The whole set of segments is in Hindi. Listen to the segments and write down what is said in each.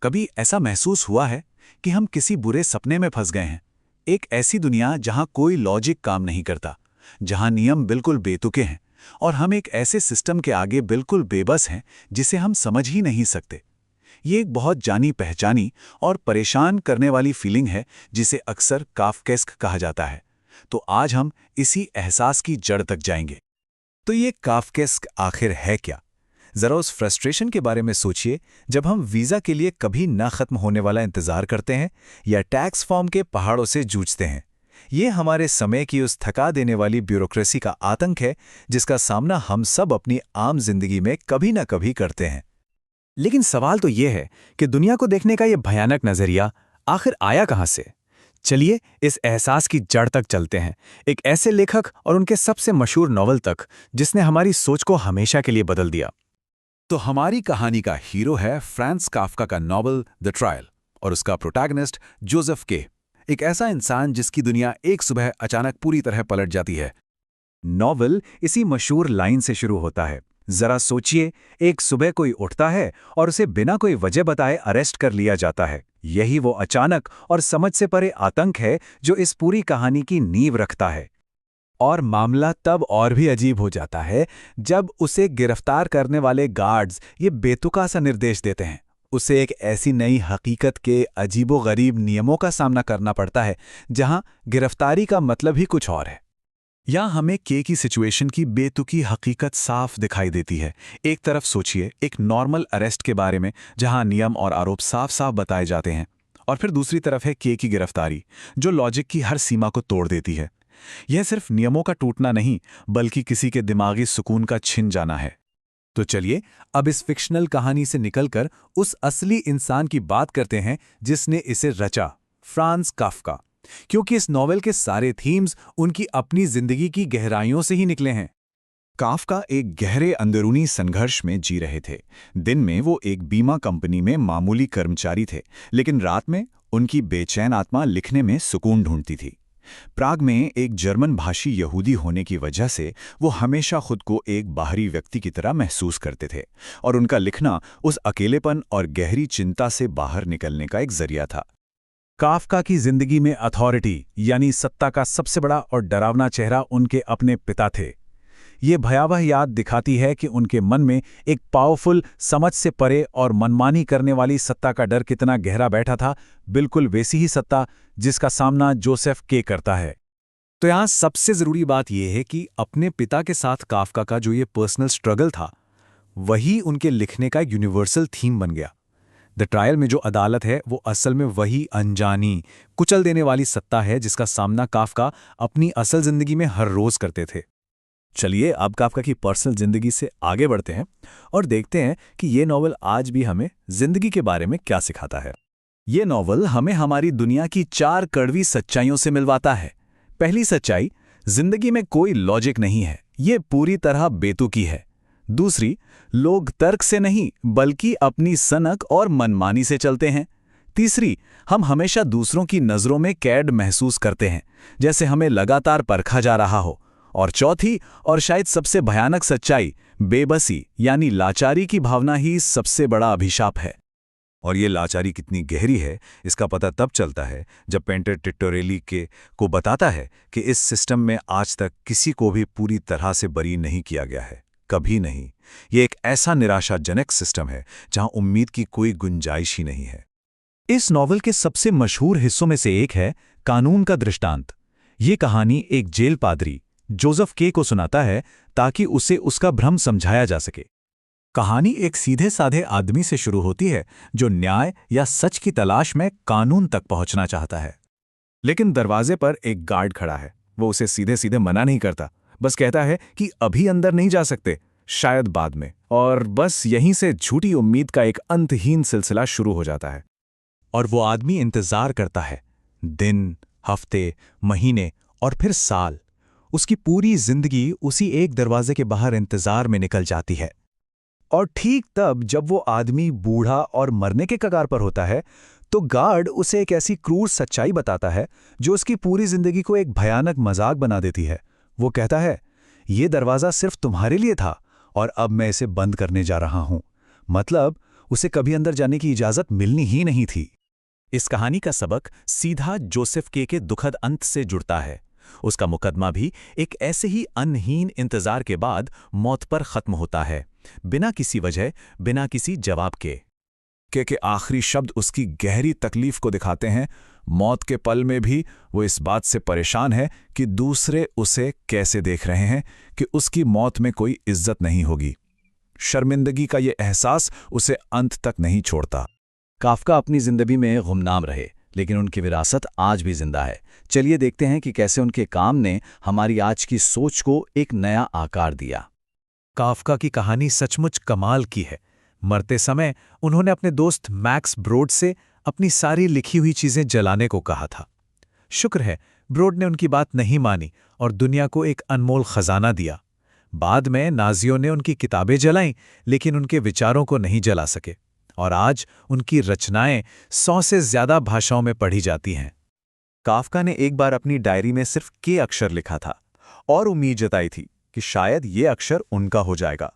कभी ऐसा महसूस हुआ है कि हम किसी बुरे सपने में फंस गए हैं। एक ऐसी दुनिया जहां कोई लॉजिक काम नहीं करता, जहां नियम बिल्कुल बेतुके हैं और हम एक ऐसे सिस्टम के आगे बिल्कुल बेबस हैं जिसे हम समझ ही नहीं सकते। ये एक बहुत जानी पहचानी और परेशान करने वाली फीलिंग है जिसे अक्सर काफ्केस्क कहा जाता है। तो आज हम इसी एहसास की जड़ तक जाएंगे। तो ये काफ्केस्क आखिर है क्या? जरा उस फ्रस्ट्रेशन के बारे में सोचिए जब हम वीजा के लिए कभी ना खत्म होने वाला इंतजार करते हैं या टैक्स फॉर्म के पहाड़ों से जूझते हैं। ये हमारे समय की उस थका देने वाली ब्यूरोक्रेसी का आतंक है जिसका सामना हम सब अपनी आम जिंदगी में कभी ना कभी करते हैं। लेकिन सवाल तो ये है कि दुनिया को देखने का ये भयानक नजरिया आखिर आया कहां से? चलिए इस एहसास की जड़ तक चलते हैं, एक ऐसे लेखक और उनके सबसे मशहूर नॉवल तक जिसने हमारी सोच को हमेशा के लिए बदल दिया। तो हमारी कहानी का हीरो है फ्रांज काफ्का का नॉवल द ट्रायल और उसका प्रोटैगनिस्ट जोसेफ के, एक ऐसा इंसान जिसकी दुनिया एक सुबह अचानक पूरी तरह पलट जाती है। नॉवल इसी मशहूर लाइन से शुरू होता है, जरा सोचिए, एक सुबह कोई उठता है और उसे बिना कोई वजह बताए अरेस्ट कर लिया जाता है। यही वो अचानक और समझ से परे आतंक है जो इस पूरी कहानी की नींव रखता है। और मामला तब और भी अजीब हो जाता है जब उसे गिरफ्तार करने वाले गार्ड्स ये बेतुका सा निर्देश देते हैं। उसे एक ऐसी नई हकीकत के अजीबोगरीब नियमों का सामना करना पड़ता है जहां गिरफ्तारी का मतलब ही कुछ और है। यहाँ हमें के की सिचुएशन की बेतुकी हकीकत साफ दिखाई देती है। एक तरफ सोचिए एक नॉर्मल अरेस्ट के बारे में जहां नियम और आरोप साफ साफ बताए जाते हैं, और फिर दूसरी तरफ है के की गिरफ्तारी जो लॉजिक की हर सीमा को तोड़ देती है। यह सिर्फ नियमों का टूटना नहीं बल्कि किसी के दिमागी सुकून का छिन जाना है। तो चलिए अब इस फिक्शनल कहानी से निकलकर उस असली इंसान की बात करते हैं जिसने इसे रचा, फ्रांज काफ्का। क्योंकि इस नॉवेल के सारे थीम्स उनकी अपनी जिंदगी की गहराइयों से ही निकले हैं। काफ्का एक गहरे अंदरूनी संघर्ष में जी रहे थे। दिन में वो एक बीमा कंपनी में मामूली कर्मचारी थे, लेकिन रात में उनकी बेचैन आत्मा लिखने में सुकून ढूंढती थी। प्राग में एक जर्मन भाषी यहूदी होने की वजह से वो हमेशा खुद को एक बाहरी व्यक्ति की तरह महसूस करते थे, और उनका लिखना उस अकेलेपन और गहरी चिंता से बाहर निकलने का एक जरिया था। काफ्का की जिंदगी में अथॉरिटी यानी सत्ता का सबसे बड़ा और डरावना चेहरा उनके अपने पिता थे। ये भयावह याद दिखाती है कि उनके मन में एक पावरफुल, समझ से परे और मनमानी करने वाली सत्ता का डर कितना गहरा बैठा था, बिल्कुल वैसी ही सत्ता जिसका सामना जोसेफ के करता है। तो यहाँ सबसे जरूरी बात यह है कि अपने पिता के साथ काफ्का का जो ये पर्सनल स्ट्रगल था वही उनके लिखने का यूनिवर्सल थीम बन गया। द ट्रायल में जो अदालत है वो असल में वही अनजानी, कुचल देने वाली सत्ता है जिसका सामना काफ्का अपनी असल जिंदगी में हर रोज करते थे। चलिए अब काफ्का की पर्सनल जिंदगी से आगे बढ़ते हैं और देखते हैं कि ये नॉवल आज भी हमें जिंदगी के बारे में क्या सिखाता है। ये नॉवल हमें हमारी दुनिया की 4 कड़वी सच्चाइयों से मिलवाता है। पहली सच्चाई, जिंदगी में कोई लॉजिक नहीं है, ये पूरी तरह बेतुकी है। दूसरी, लोग तर्क से नहीं बल्कि अपनी सनक और मनमानी से चलते हैं। तीसरी, हम हमेशा दूसरों की नजरों में कैद महसूस करते हैं, जैसे हमें लगातार परखा जा रहा हो। और चौथी और शायद सबसे भयानक सच्चाई, बेबसी यानी लाचारी की भावना ही सबसे बड़ा अभिशाप है। और ये लाचारी कितनी गहरी है इसका पता तब चलता है जब पेंटर टिटोरेली को बताता है कि इस सिस्टम में आज तक किसी को भी पूरी तरह से बरी नहीं किया गया है, कभी नहीं। ये एक ऐसा निराशाजनक सिस्टम है जहां उम्मीद की कोई गुंजाइश ही नहीं है। इस नॉवल के सबसे मशहूर हिस्सों में से एक है कानून का दृष्टांत। ये कहानी एक जेल पादरी जोसेफ के को सुनाता है ताकि उसे उसका भ्रम समझाया जा सके। कहानी एक सीधे साधे आदमी से शुरू होती है जो न्याय या सच की तलाश में कानून तक पहुंचना चाहता है। लेकिन दरवाजे पर एक गार्ड खड़ा है। वो उसे सीधे सीधे मना नहीं करता, बस कहता है कि अभी अंदर नहीं जा सकते, शायद बाद में। और बस यहीं से झूठी उम्मीद का एक अंतहीन सिलसिला शुरू हो जाता है। और वो आदमी इंतजार करता है, दिन, हफ्ते, महीने और फिर साल। उसकी पूरी जिंदगी उसी एक दरवाजे के बाहर इंतजार में निकल जाती है। और ठीक तब जब वो आदमी बूढ़ा और मरने के कगार पर होता है तो गार्ड उसे एक ऐसी क्रूर सच्चाई बताता है जो उसकी पूरी जिंदगी को एक भयानक मजाक बना देती है। वो कहता है, ये दरवाज़ा सिर्फ तुम्हारे लिए था और अब मैं इसे बंद करने जा रहा हूं। मतलब उसे कभी अंदर जाने की इजाज़त मिलनी ही नहीं थी। इस कहानी का सबक सीधा जोसेफ के दुखद अंत से जुड़ता है। उसका मुकदमा भी एक ऐसे ही अंतहीन इंतजार के बाद मौत पर खत्म होता है, बिना किसी वजह, बिना किसी जवाब के आखिरी शब्द उसकी गहरी तकलीफ को दिखाते हैं। मौत के पल में भी वो इस बात से परेशान है कि दूसरे उसे कैसे देख रहे हैं, कि उसकी मौत में कोई इज्जत नहीं होगी। शर्मिंदगी का ये एहसास उसे अंत तक नहीं छोड़ता। काफका अपनी जिंदगी में गुमनाम रहे, लेकिन उनकी विरासत आज भी जिंदा है। चलिए देखते हैं कि कैसे उनके काम ने हमारी आज की सोच को एक नया आकार दिया। काफका की कहानी सचमुच कमाल की है। मरते समय उन्होंने अपने दोस्त मैक्स ब्रोड से अपनी सारी लिखी हुई चीजें जलाने को कहा था। शुक्र है ब्रोड ने उनकी बात नहीं मानी और दुनिया को एक अनमोल खजाना दिया। बाद में नाजियों ने उनकी किताबें जलाईं, लेकिन उनके विचारों को नहीं जला सके, और आज उनकी रचनाएं 100 से ज्यादा भाषाओं में पढ़ी जाती हैं। काफका ने एक बार अपनी डायरी में सिर्फ के अक्षर लिखा था और उम्मीद जताई थी कि शायद ये अक्षर उनका हो जाएगा।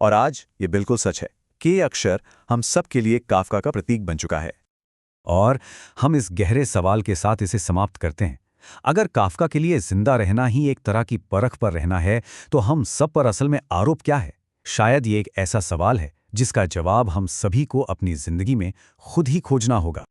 और आज ये बिल्कुल सच है। के अक्षर हम सब के लिए काफका का प्रतीक बन चुका है। और हम इस गहरे सवाल के साथ इसे समाप्त करते हैं। अगर काफका के लिए जिंदा रहना ही एक तरह की परख पर रहना है, तो हम सब पर असल में आरोप क्या है? शायद ये एक ऐसा सवाल है जिसका जवाब हम सभी को अपनी जिंदगी में खुद ही खोजना होगा।